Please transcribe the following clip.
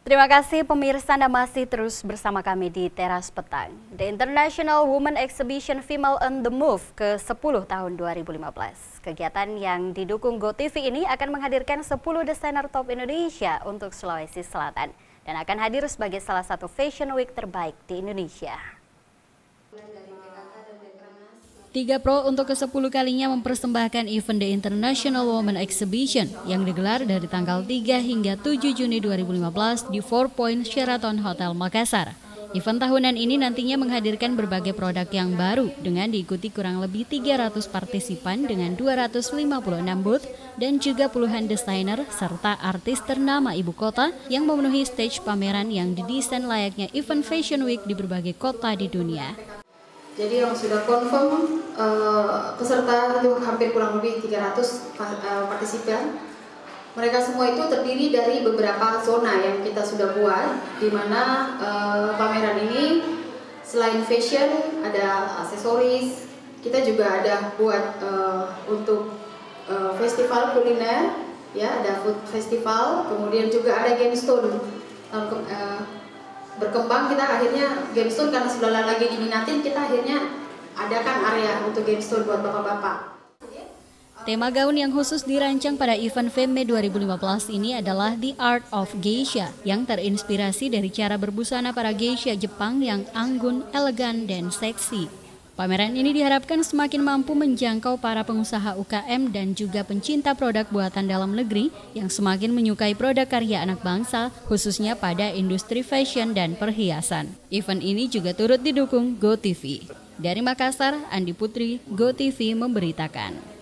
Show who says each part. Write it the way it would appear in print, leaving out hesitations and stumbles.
Speaker 1: Terima kasih pemirsa, Anda masih terus bersama kami di Teras Petang. The International Women Exhibition Female on the Move ke-10 tahun 2015. Kegiatan yang didukung GoTV ini akan menghadirkan 10 desainer top Indonesia untuk Sulawesi Selatan dan akan hadir sebagai salah satu Fashion Week terbaik di Indonesia. 3 Pro untuk ke-10 kalinya mempersembahkan event The International Women Exhibition yang digelar dari tanggal 3 hingga 7 Juni 2015 di 4 Point Sheraton Hotel Makassar. Event tahunan ini nantinya menghadirkan berbagai produk yang baru dengan diikuti kurang lebih 300 partisipan dengan 256 booth dan juga puluhan desainer serta artis ternama ibu kota yang memenuhi stage pameran yang didesain layaknya event Fashion Week di berbagai kota di dunia.
Speaker 2: Jadi yang sudah confirm peserta itu hampir kurang lebih 300 partisipan. Mereka semua itu terdiri dari beberapa zona yang kita sudah buat, di mana pameran ini selain fashion ada aksesoris, kita juga ada buat untuk festival kuliner, ya ada food festival, kemudian juga ada gemstone. Berkembang kita akhirnya gemstone karena sudah lagi diminatin, kita akhirnya adakan area untuk gemstone buat bapak-bapak.
Speaker 1: Tema gaun yang khusus dirancang pada event FEMME 2015 ini adalah The Art of Geisha yang terinspirasi dari cara berbusana para geisha Jepang yang anggun, elegan, dan seksi. Pameran ini diharapkan semakin mampu menjangkau para pengusaha UKM dan juga pencinta produk buatan dalam negeri yang semakin menyukai produk karya anak bangsa, khususnya pada industri fashion dan perhiasan. Event ini juga turut didukung GoTV. Dari Makassar, Andi Putri, GoTV memberitakan.